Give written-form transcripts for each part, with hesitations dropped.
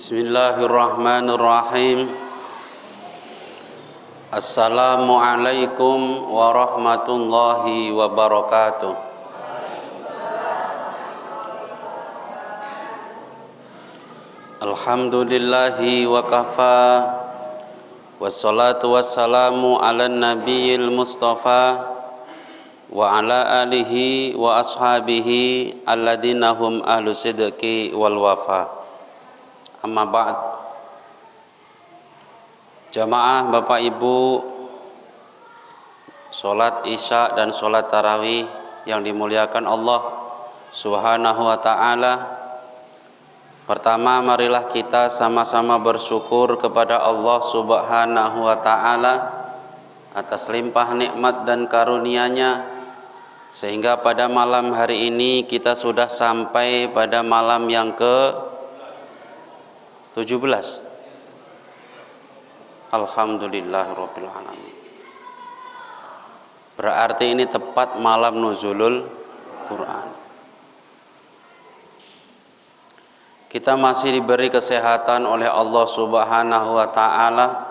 Bismillahirrahmanirrahim. Assalamualaikum warahmatullahi wabarakatuh. Alhamdulillahi wa kafa. Wassalatu wassalamu ala nabiyil mustafa wa ala alihi wa ashabihi alladina hum ahlu sidqi wal wafa. Amma ba'd. Jamaah Bapak Ibu, sholat isya dan sholat tarawih yang dimuliakan Allah Subhanahu wa ta'ala. Pertama, marilah kita sama-sama bersyukur kepada Allah Subhanahu wa ta'ala atas limpah nikmat dan karunia-Nya, sehingga pada malam hari ini kita sudah sampai pada malam yang ke-17. Alhamdulillahirabbil alamin. Berarti ini tepat malam nuzulul Quran. Kita masih diberi kesehatan oleh Allah Subhanahu wa ta'ala.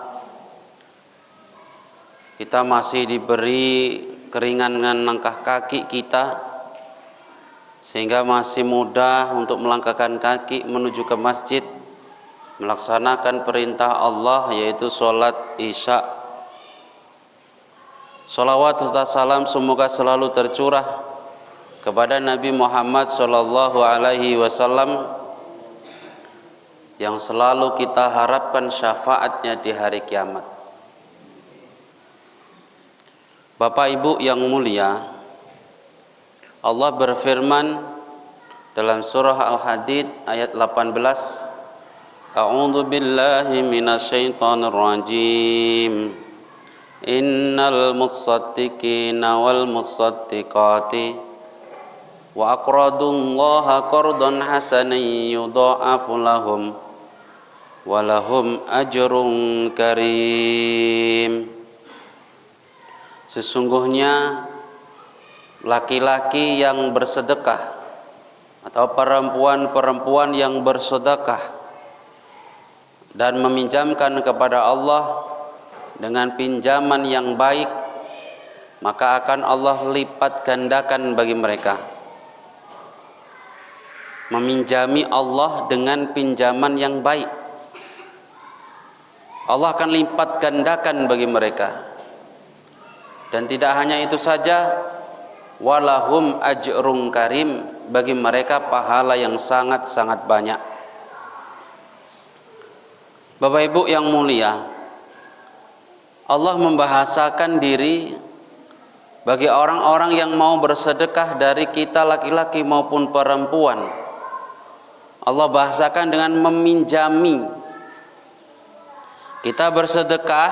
Kita masih diberi keringanan langkah kaki kita, sehingga masih mudah untuk melangkahkan kaki menuju ke masjid, melaksanakan perintah Allah, yaitu sholat isya. Salawat serta salam semoga selalu tercurah kepada Nabi Muhammad sallallahu alaihi wasallam yang selalu kita harapkan syafaatnya di hari kiamat. Bapak Ibu yang mulia, Allah berfirman dalam surah Al-Hadid ayat 18, A'udzu billahi minasyaitonir rajim. Innal musaddiqina wal musaddiqati wa aqradullaha qardan hasanan yudha'afu lahum wa lahum ajrun karim. Sesungguhnya laki-laki yang bersedekah atau perempuan-perempuan yang bersedekah dan meminjamkan kepada Allah dengan pinjaman yang baik, maka akan Allah lipat gandakan bagi mereka. Meminjami Allah dengan pinjaman yang baik, Allah akan lipat gandakan bagi mereka. Dan tidak hanya itu saja, walahum ajrun karim, bagi mereka pahala yang sangat-sangat banyak. Bapak Ibu yang mulia, Allah membahasakan diri bagi orang-orang yang mau bersedekah dari kita laki-laki maupun perempuan. Allah bahasakan dengan meminjami. Kita bersedekah,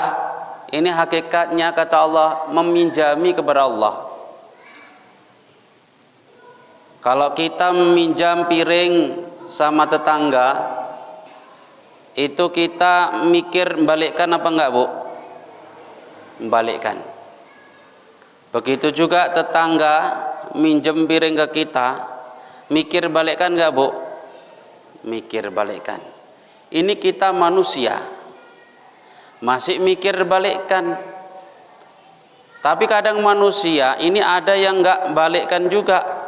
ini hakikatnya kata Allah meminjami kepada Allah. Kalau kita meminjam piring sama tetangga, itu kita mikir membalikkan apa enggak, Bu? Membalikkan. Begitu juga tetangga minjem piring ke kita, mikir balikkan enggak, Bu? Mikir balikkan. Ini kita manusia, masih mikir balikkan. Tapi kadang manusia ini ada yang enggak balikkan juga.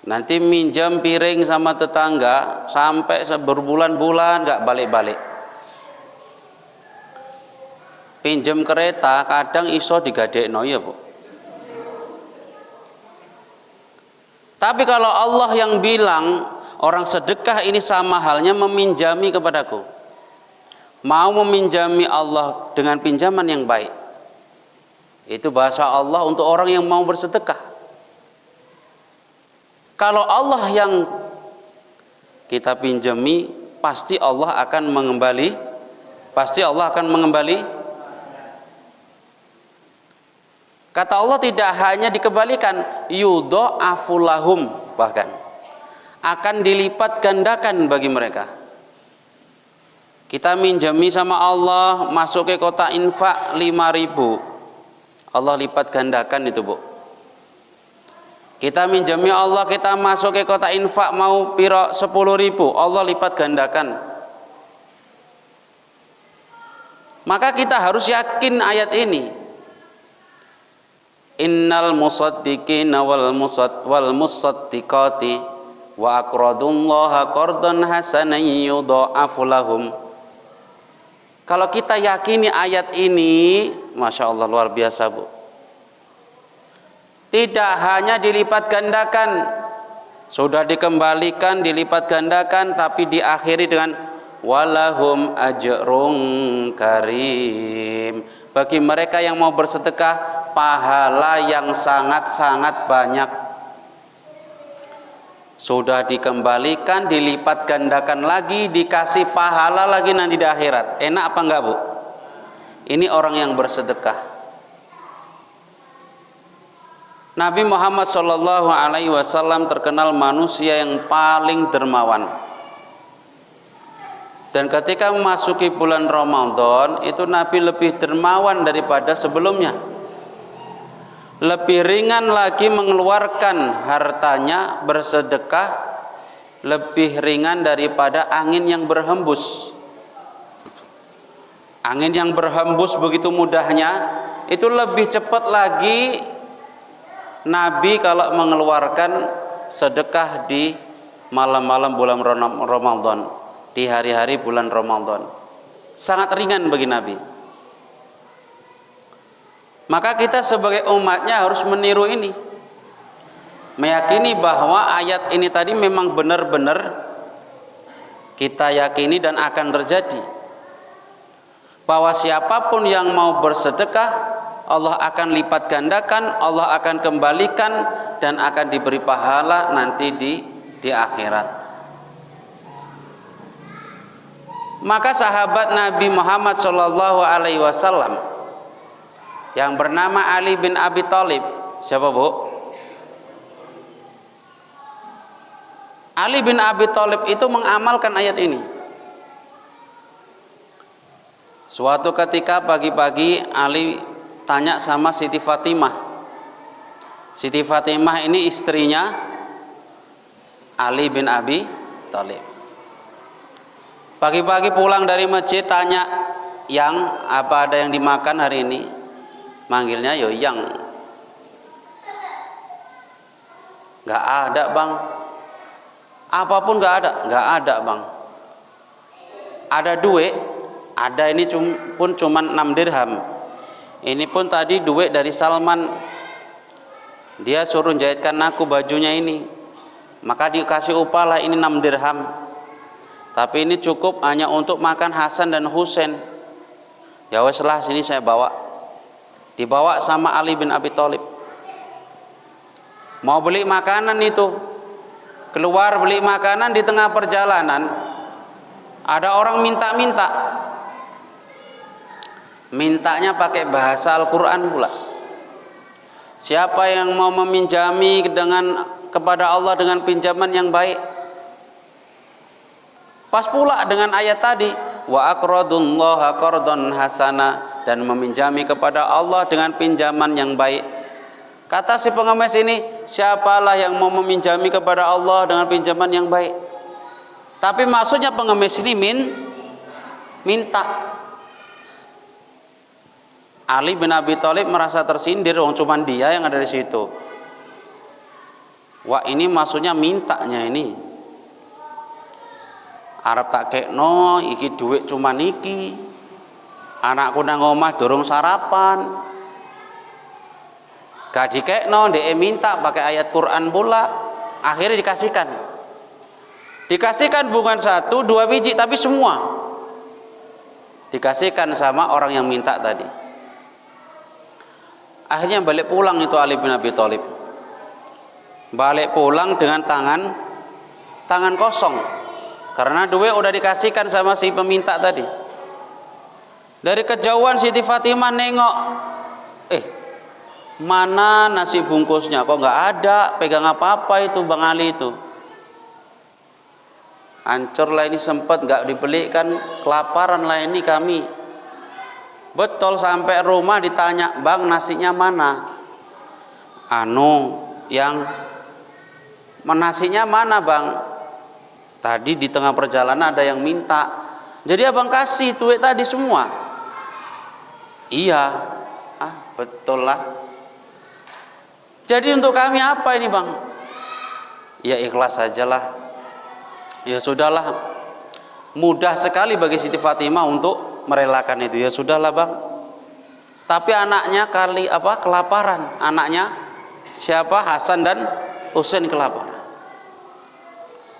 Nanti minjam piring sama tetangga sampai berbulan-bulan gak balik-balik. Pinjam kereta kadang iso digadekno ya, Bu. Tapi kalau Allah yang bilang orang sedekah ini sama halnya meminjami kepadaku, mau meminjami Allah dengan pinjaman yang baik, itu bahasa Allah untuk orang yang mau bersedekah. Kalau Allah yang kita pinjami, pasti Allah akan mengembali. Pasti Allah akan mengembali. Kata Allah tidak hanya dikembalikan, yudha'afu lahum, bahkan akan dilipat gandakan bagi mereka. Kita minjami sama Allah, masuk ke kotak infak 5.000, Allah lipat gandakan itu, Bu. Kita minjami Allah, kita masuk ke kota infak mau piro 10.000, Allah lipat gandakan. Maka kita harus yakin ayat ini. Innal musaddiqina wal musaddiqati wa aqradullaha qardan hasanan yudha'afu lahum. Kalau kita yakini ayat ini, Masya Allah luar biasa Bu. Tidak hanya dilipat gandakan, sudah dikembalikan, dilipat gandakan, tapi diakhiri dengan walahum ajrun karim. Bagi mereka yang mau bersedekah, pahala yang sangat-sangat banyak. Sudah dikembalikan, dilipat gandakan lagi, dikasih pahala lagi nanti di akhirat. Enak apa enggak Bu? Ini orang yang bersedekah. Nabi Muhammad SAW terkenal manusia yang paling dermawan. Dan ketika memasuki bulan Ramadan, itu Nabi lebih dermawan daripada sebelumnya. Lebih ringan lagi mengeluarkan hartanya bersedekah, lebih ringan daripada angin yang berhembus. Angin yang berhembus begitu mudahnya, itu lebih cepat lagi Nabi kalau mengeluarkan sedekah di malam-malam bulan Ramadan, di hari-hari bulan Ramadan. Sangat ringan bagi Nabi. Maka kita sebagai umatnya harus meniru ini. Meyakini bahwa ayat ini tadi memang benar-benar kita yakini dan akan terjadi. Bahwa siapapun yang mau bersedekah, Allah akan lipat gandakan, Allah akan kembalikan, dan akan diberi pahala nanti di akhirat. Maka sahabat Nabi Muhammad SAW yang bernama Ali bin Abi Thalib, siapa Bu? Ali bin Abi Thalib itu mengamalkan ayat ini. Suatu ketika pagi-pagi Ali tanya sama Siti Fatimah. Siti Fatimah ini istrinya Ali bin Abi Thalib. Pagi-pagi pulang dari masjid tanya, "Yang apa ada yang dimakan hari ini?" Manggilnya yo Yang. Gak ada Bang. Apapun gak ada. Gak ada Bang. Ada duit. Ada, ini pun cuman 6 dirham. Ini pun tadi duit dari Salman. Dia suruh jahitkan aku bajunya ini. Maka dikasih upah lah, ini 6 dirham. Tapi ini cukup hanya untuk makan Hasan dan Husain. Ya wes lah, sini saya bawa. Dibawa sama Ali bin Abi Thalib. Mau beli makanan itu. Keluar beli makanan, di tengah perjalanan ada orang minta-minta. Mintanya pakai bahasa Al-Quran pula. Siapa yang mau meminjami kepada Allah dengan pinjaman yang baik? Pas pula dengan ayat tadi, wa aqradullaha qardan hasana, dan meminjami kepada Allah dengan pinjaman yang baik. Kata si pengemis ini, siapalah yang mau meminjami kepada Allah dengan pinjaman yang baik? Tapi maksudnya pengemis ini minta. Ali bin Abi Thalib merasa tersindir, wong cuman dia yang ada di situ. Wah, ini maksudnya mintanya ini. Arab tak kekno, iki duit cuman iki. Anakku nang omah durung sarapan. Gak dikekno, dia minta pakai ayat Quran pula. Akhirnya dikasihkan. Dikasihkan bukan 1, 2 biji, tapi semua. Dikasihkan sama orang yang minta tadi. Akhirnya balik pulang itu Ali bin Abi Thalib. Balik pulang dengan tangan kosong. Karena duit udah dikasihkan sama si peminta tadi. Dari kejauhan Siti Fatimah nengok. Mana nasi bungkusnya? Kok nggak ada? Pegang apa-apa itu Bang Ali itu? Hancur lah ini, sempat nggak dibelikan, kelaparan lah ini kami. Betul, sampai rumah ditanya, Bang nasinya mana? yang nasinya mana bang? Tadi di tengah perjalanan ada yang minta, jadi abang kasih duit tadi semua. Iya, betul lah. Jadi untuk kami apa ini bang? Ya ikhlas sajalah. Ya sudahlah, mudah sekali bagi Siti Fatimah untuk merelakan itu. Ya sudahlah bang. Tapi anaknya kelaparan. Anaknya siapa? Hasan dan Husain kelaparan.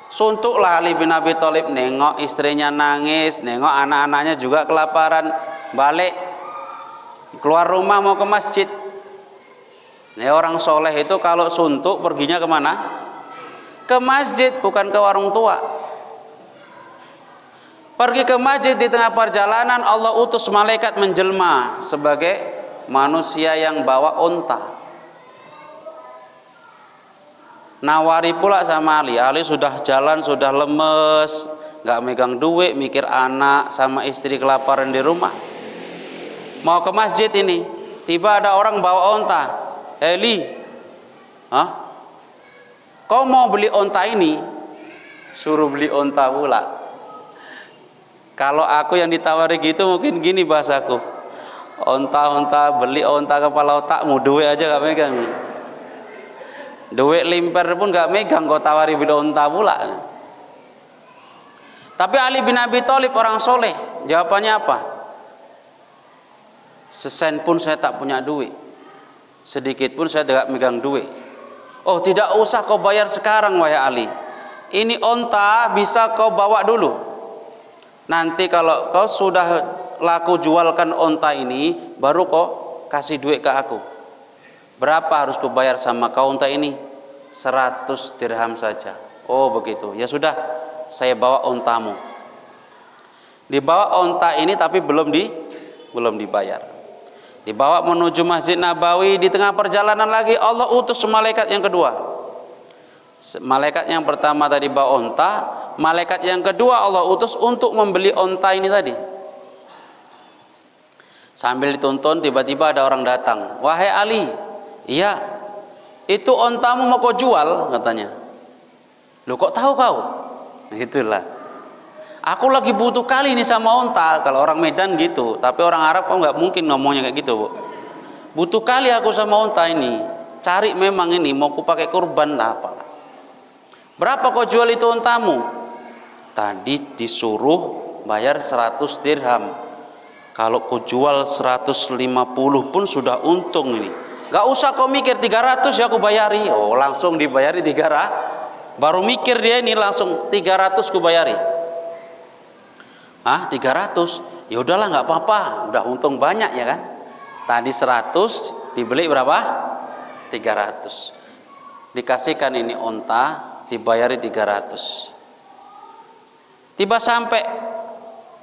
Suntuklah Ali bin Abi Thalib, nengok istrinya nangis, nengok anak-anaknya juga kelaparan, balik keluar rumah mau ke masjid. Nah, orang soleh itu kalau suntuk perginya kemana? Ke masjid, bukan ke warung tua. Pergi ke masjid, di tengah perjalanan Allah utus malaikat menjelma sebagai manusia yang bawa unta. Nawari pula sama Ali. Ali sudah jalan, sudah lemes, gak megang duit, mikir anak sama istri kelaparan di rumah. Mau ke masjid ini, tiba ada orang bawa unta. Eli, kau mau beli unta ini? Suruh beli unta pula. Kalau aku yang ditawari gitu mungkin gini bahasaku. Unta, beli unta kepala otakmu, duit aja gak megang. Duit limper pun gak megang, kau tawari beli unta pula. Tapi Ali bin Abi Thalib orang soleh, jawabannya apa? Sesen pun saya tak punya duit, sedikit pun saya tidak megang duit. Oh tidak usah kau bayar sekarang wahai Ali, ini unta bisa kau bawa dulu. Nanti kalau kau sudah laku jualkan unta ini, baru kau kasih duit ke aku. Berapa harus kau bayar sama kau unta ini? 100 dirham saja. Oh begitu, ya sudah, saya bawa untamu. Dibawa unta ini tapi belum dibayar. Dibawa menuju Masjid Nabawi. Di tengah perjalanan lagi Allah utus malaikat yang kedua. Malaikat yang pertama tadi bawa unta, malaikat yang kedua Allah utus untuk membeli unta ini tadi. Sambil dituntun, tiba-tiba ada orang datang. Wahai Ali, iya, itu untamu mau kau jual katanya. Loh kok tahu kau? Itulah. Aku lagi butuh kali ini sama unta. Kalau orang Medan gitu, tapi orang Arab kok nggak mungkin ngomongnya kayak gitu, Bu. Butuh kali aku sama unta ini. Cari memang ini mau ku pakai kurban apalah. Berapa kau jual itu untamu? Tadi disuruh bayar 100 dirham. Kalau kau jual 150 pun sudah untung ini. Gak usah kau mikir 300 ya aku bayari. Oh langsung dibayari 300. Baru mikir dia ini langsung 300 ku bayari. 300? Ya udahlah nggak apa-apa, udah untung banyak ya kan. Tadi 100 dibeli berapa? 300. Dikasihkan ini unta, dibayari 300. Tiba sampai,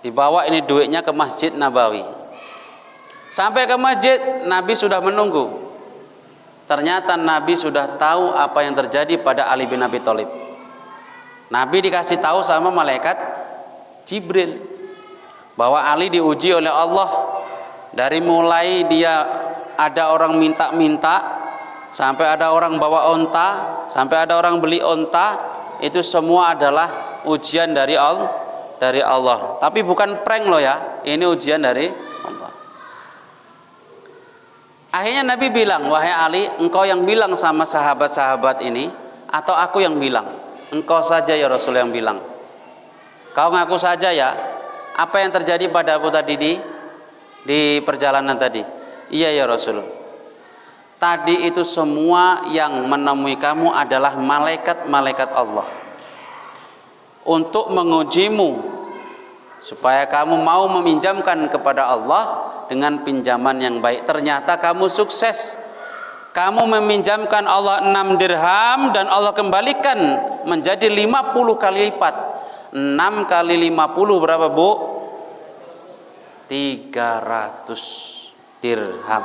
dibawa ini duitnya ke Masjid Nabawi. Sampai ke masjid, Nabi sudah menunggu. Ternyata Nabi sudah tahu apa yang terjadi pada Ali bin Abi Thalib. Nabi dikasih tahu sama malaikat Jibril bahwa Ali diuji oleh Allah. Dari mulai dia ada orang minta-minta, sampai ada orang bawa unta, sampai ada orang beli unta, itu semua adalah ujian dari Allah. Tapi bukan prank loh ya, ini ujian dari Allah. Akhirnya Nabi bilang, wahai Ali, engkau yang bilang sama sahabat-sahabat ini, atau aku yang bilang? Engkau saja ya Rasul yang bilang. Kau ngaku saja ya, apa yang terjadi pada aku tadi di perjalanan tadi? Iya ya Rasul. Tadi itu semua yang menemui kamu adalah malaikat-malaikat Allah untuk mengujimu supaya kamu mau meminjamkan kepada Allah dengan pinjaman yang baik. Ternyata kamu sukses. Kamu meminjamkan Allah 6 dirham dan Allah kembalikan menjadi 50 kali lipat. 6 kali 50 berapa, Bu? 300 dirham.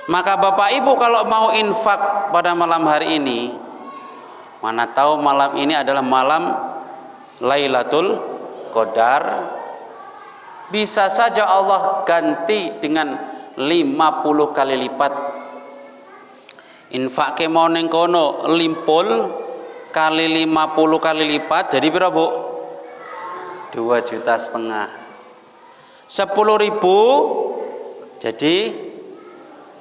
Maka Bapak Ibu kalau mau infak pada malam hari ini, mana tahu malam ini adalah malam Lailatul Qadar, bisa saja Allah ganti dengan 50 kali lipat. Infak ke mau ning kono limpul kali 50 kali lipat jadi pira Bu? 2,5 juta. 10.000 jadi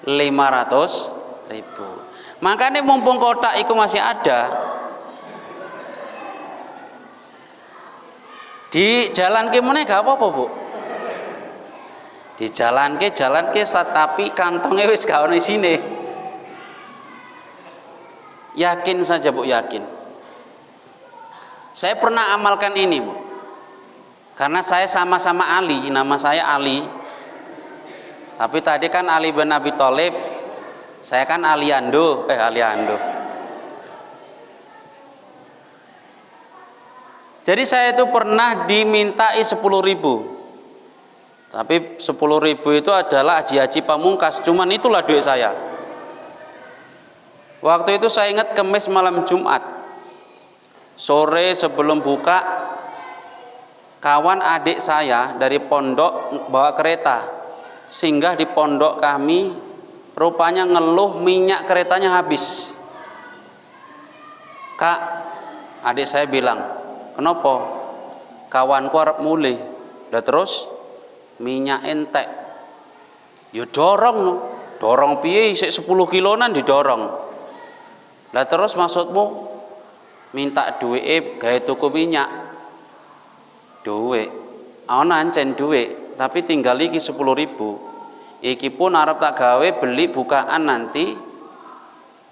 500.000. Makanya mumpung kotak itu masih ada, di jalan ke mana gak apa-apa Bu, di jalan ke tapi kantongnya wis gak ono isine. Yakin saja Bu, yakin. Saya pernah amalkan ini Bu, karena saya sama-sama Ali, nama saya Ali, tapi tadi kan Ali bin Abi Thalib, saya kan Aliando. Jadi saya itu pernah dimintai 10.000. Tapi 10.000 itu adalah haji pamungkas, cuman itulah duit saya. Waktu itu saya ingat Kemis malam Jumat, sore sebelum buka, kawan adik saya dari pondok bawa kereta, singgah di pondok kami, rupanya ngeluh minyak keretanya habis. Kak, adik saya bilang, kenapa? Kawanku arep mulih. Lah terus minyak entek. Ya dorong no. Dorong piye isik 10 kilonan didorong. Lah terus maksudmu minta duit gawe tuku minyak? Duit. Ana ancen duit, tapi tinggal iki 10.000. Iki pun arep tak gawe beli bukaan nanti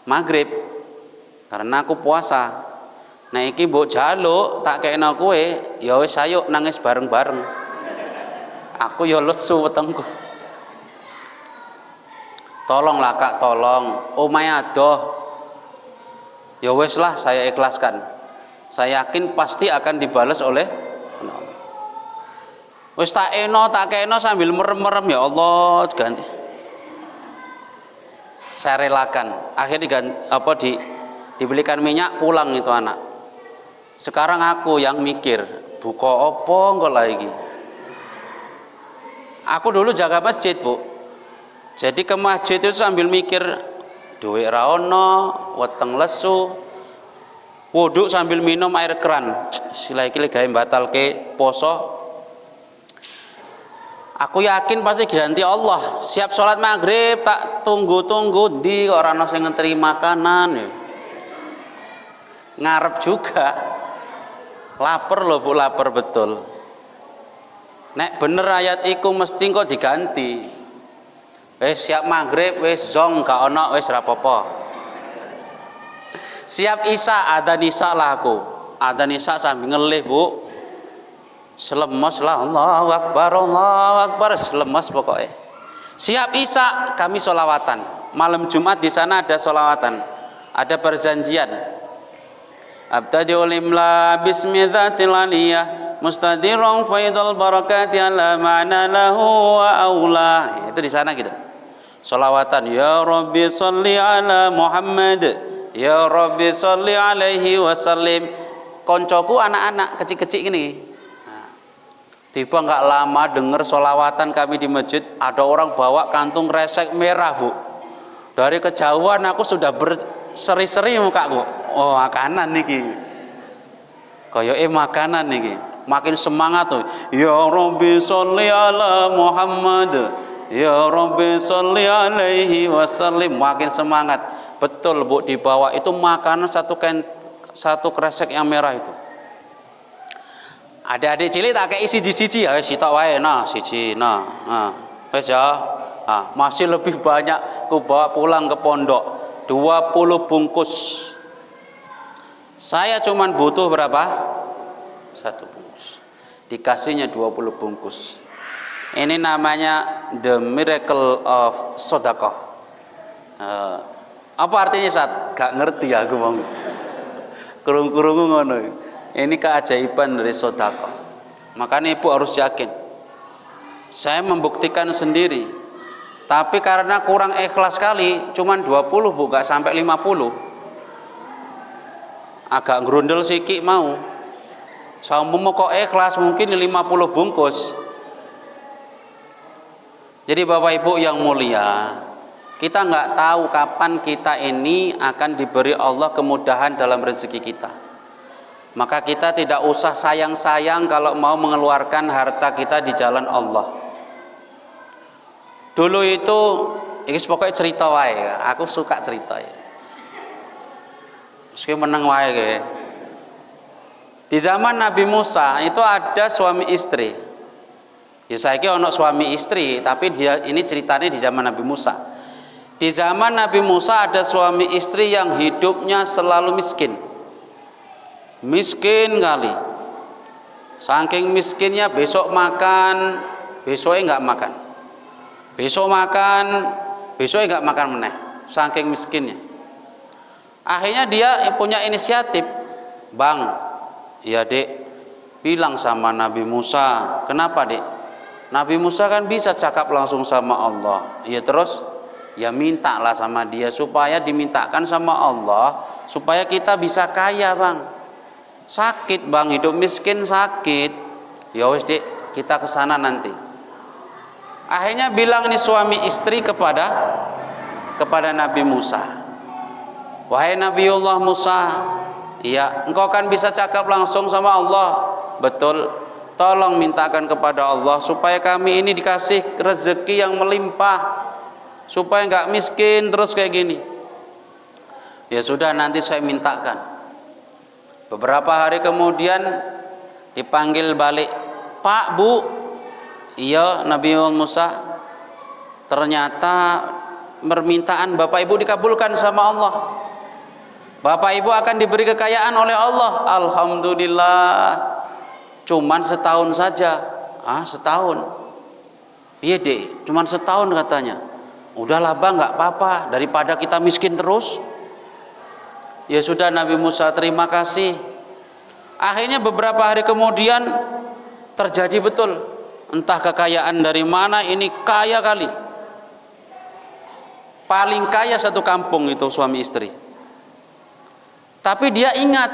maghrib. Karena aku puasa. Nah iki mbok jaluk tak kekno kowe, ya wis ayo nangis bareng-bareng. Aku ya lesu wetengku. Tolonglah Kak, tolong. Omahe adoh. Ya wis lah, saya ikhlaskan. Saya yakin pasti akan dibalas oleh Allah. Wis tak keno sambil merem-merem, ya Allah ganti. Saya relakan. Akhirnya dibelikan minyak, pulang itu anak. Sekarang aku yang mikir, buka apa engko lagi. Aku dulu jaga masjid Bu, jadi ke masjid itu sambil mikir duit ra ono, weteng lesu, wudhu sambil minum air keran. Sila iki gawe batalke poso. Aku yakin pasti ganti Allah. Siap sholat maghrib tak tunggu di orang ono sing ngenteri makanan ya. Ngarep juga. Lapar loh Bu, lapar betul. Nek bener ayat iku mesti kok diganti. Wis siap maghrib, wis zong gak ono, wis rapopo. Siap isya, ada nisa lah aku. Ada nisa sambil ngelih Bu. Selemas lah, Allahu Akbar, selemas pokoknya. Siap isya, kami sholawatan. Malam Jumat di sana ada sholawatan, ada perjanjian. Abtadi'ul imla bismi dzatil aliyah mustadirun faidul barakati ala ma'na lahu wa aula. Itu di sana gitu. Sholawatan, ya Rabbi sholli ala Muhammad, ya Rabbi sholli alaihi wasallim. Koncoku anak-anak kecil-kecil gini. Tiba nggak lama dengar sholawatan kami di masjid, ada orang bawa kantung resek merah Bu. Dari kejauhan aku sudah berseri-seri mukaku. Oh makanan niki, kayak makanan niki. Makin semangat tuh. Ya Rabbi sholli ala Muhammad, ya Rabbi sholli alaihi wasallim. Makin semangat. Betul Bu, dibawa itu makanan satu kresek yang merah itu. Adik-adik cilik tak kayak siji-siji ya, sitok wae nah, siji nah. Wes ya. Masih lebih banyak ku bawa pulang ke pondok. 20 bungkus. Saya cuman butuh berapa? 1 bungkus. Dikasihnya 20 bungkus. Ini namanya the miracle of sedekah. Apa artinya saat gak ngerti aku bang. Kurung-kurung ngono. Ini keajaiban dari sedekah. Makanya ibu harus yakin. Saya membuktikan sendiri. Tapi karena kurang ikhlas sekali, cuman 20 Bu, gak sampai 50. Agak ngerundel sikik mau. Saumpama kok ikhlas mungkin 50 bungkus. Jadi Bapak Ibu yang mulia, Kita nggak tahu kapan kita ini akan diberi Allah kemudahan dalam rezeki kita. Maka kita tidak usah sayang-sayang kalau mau mengeluarkan harta kita di jalan Allah. Dulu itu, ini pokoknya cerita wae. Aku suka cerita ya. Meski menang wae ya. Di zaman Nabi Musa itu ada suami istri. Ya saya kira ono suami istri, tapi ini ceritanya di zaman Nabi Musa. Di zaman Nabi Musa ada suami istri yang hidupnya selalu miskin. Miskin kali. Saking miskinnya besok makan, besoknya nggak makan. Besok makan, besoknya nggak makan meneh. Saking miskinnya. Akhirnya dia punya inisiatif. Bang, ya dek, bilang sama Nabi Musa. Kenapa dek? Nabi Musa kan bisa cakap langsung sama Allah. Ya terus? Ya mintalah sama dia supaya dimintakan sama Allah supaya kita bisa kaya bang. Sakit bang, hidup miskin sakit. Ya wis dik, kita kesana nanti. Akhirnya bilang nih suami istri kepada Nabi Musa. Wahai Nabiullah Musa, iya engkau kan bisa cakap langsung sama Allah. Betul. Tolong mintakan kepada Allah supaya kami ini dikasih rezeki yang melimpah. Supaya nggak miskin terus kayak gini. Ya sudah nanti saya mintakan. Beberapa hari kemudian dipanggil balik, Pak Bu, iya Nabi Musa, ternyata permintaan Bapak Ibu dikabulkan sama Allah. Bapak Ibu akan diberi kekayaan oleh Allah. Alhamdulillah. Cuman setahun saja. Setahun. Iya deh, cuman setahun katanya. Udahlah bang, nggak apa-apa daripada kita miskin terus. Ya sudah Nabi Musa terima kasih. Akhirnya beberapa hari kemudian terjadi betul. Entah kekayaan dari mana, ini kaya kali. Paling kaya satu kampung itu suami istri. Tapi dia ingat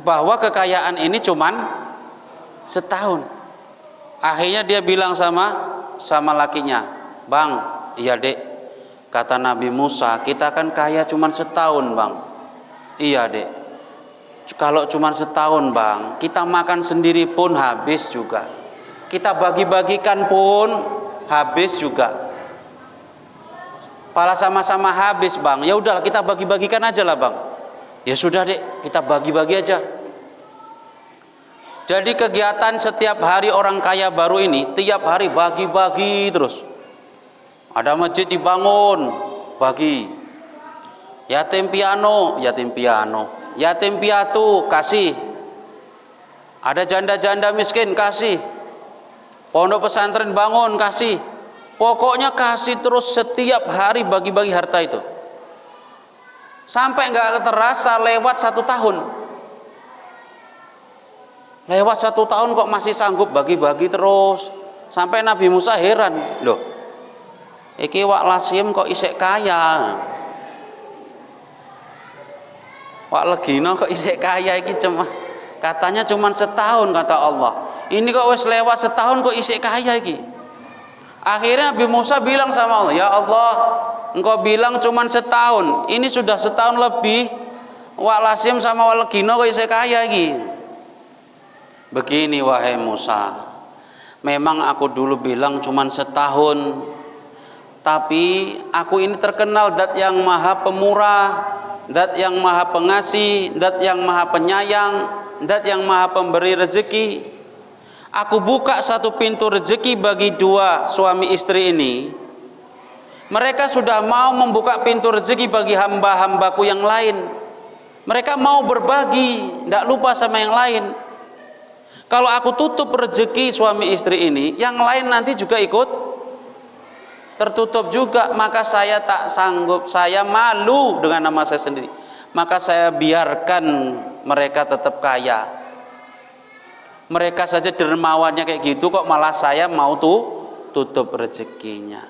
bahwa kekayaan ini cuman setahun. Akhirnya dia bilang sama lakinya, bang, iya dek. Kata Nabi Musa, kita kan kaya cuma setahun bang. Iya dek. Kalau cuma setahun bang, kita makan sendiri pun habis juga. Kita bagi-bagikan pun habis juga. Pala sama-sama habis bang. Ya udah kita bagi-bagikan aja lah bang. Ya sudah dek, kita bagi-bagi aja. Jadi kegiatan setiap hari orang kaya baru ini, tiap hari bagi-bagi terus. Ada masjid dibangun, bagi. Yatim piano. Yatim piatu, kasih. Ada janda-janda miskin, kasih. Pondok pesantren bangun, kasih. Pokoknya kasih terus setiap hari bagi-bagi harta itu. Sampai nggak terasa lewat 1 tahun. Lewat 1 tahun kok masih sanggup bagi-bagi terus. Sampai Nabi Musa heran, loh. Iki wak lasim kok isek kaya. Wak legino kok isek kaya iki katanya cuma setahun kata Allah. Ini kok wis lewat setahun kok isek kaya iki. Akhirnya Nabi Musa bilang sama Allah, ya Allah, engkau bilang cuma setahun. Ini sudah setahun lebih. Wak lasim sama wak legino kok isek kaya iki. Begini wahai Musa, memang aku dulu bilang cuma setahun. Tapi aku ini terkenal zat yang maha pemurah, zat yang maha pengasih, zat yang maha penyayang, zat yang maha pemberi rezeki. Aku buka satu pintu rezeki bagi 2 suami istri ini. Mereka sudah mau membuka pintu rezeki bagi hamba-hambaku yang lain. Mereka mau berbagi, tidak lupa sama yang lain. Kalau aku tutup rezeki suami istri ini, yang lain nanti juga ikut tertutup juga, maka saya tak sanggup, saya malu dengan nama saya sendiri. Maka saya biarkan mereka tetap kaya. Mereka saja dermawannya kayak gitu, kok malah saya mau tutup rezekinya.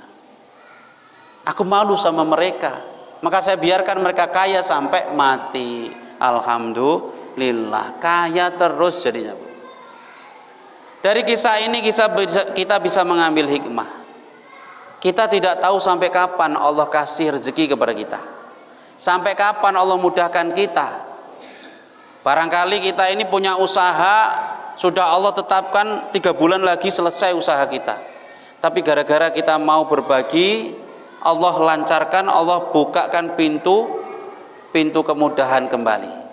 Aku malu sama mereka. Maka saya biarkan mereka kaya sampai mati. Alhamdulillah, kaya terus jadinya. Dari kisah ini kita bisa mengambil hikmah. Kita tidak tahu sampai kapan Allah kasih rezeki kepada kita, sampai kapan Allah mudahkan kita. Barangkali kita ini punya usaha, sudah Allah tetapkan 3 bulan lagi selesai usaha kita, tapi gara-gara kita mau berbagi, Allah lancarkan, Allah bukakan pintu kemudahan kembali.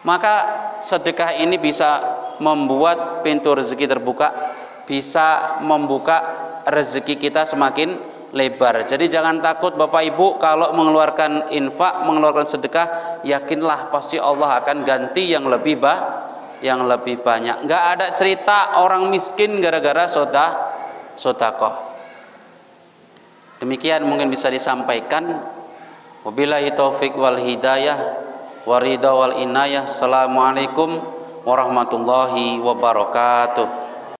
Maka sedekah ini bisa membuat pintu rezeki terbuka, bisa membuka rezeki kita semakin lebar. Jadi jangan takut Bapak Ibu, kalau mengeluarkan infak, mengeluarkan sedekah, yakinlah pasti Allah akan ganti yang lebih banyak. Enggak ada cerita orang miskin gara-gara sedekah. Demikian mungkin bisa disampaikan. Wabillahi taufik wal hidayah, waridha wal inayah. Assalamualaikum warahmatullahi wabarakatuh.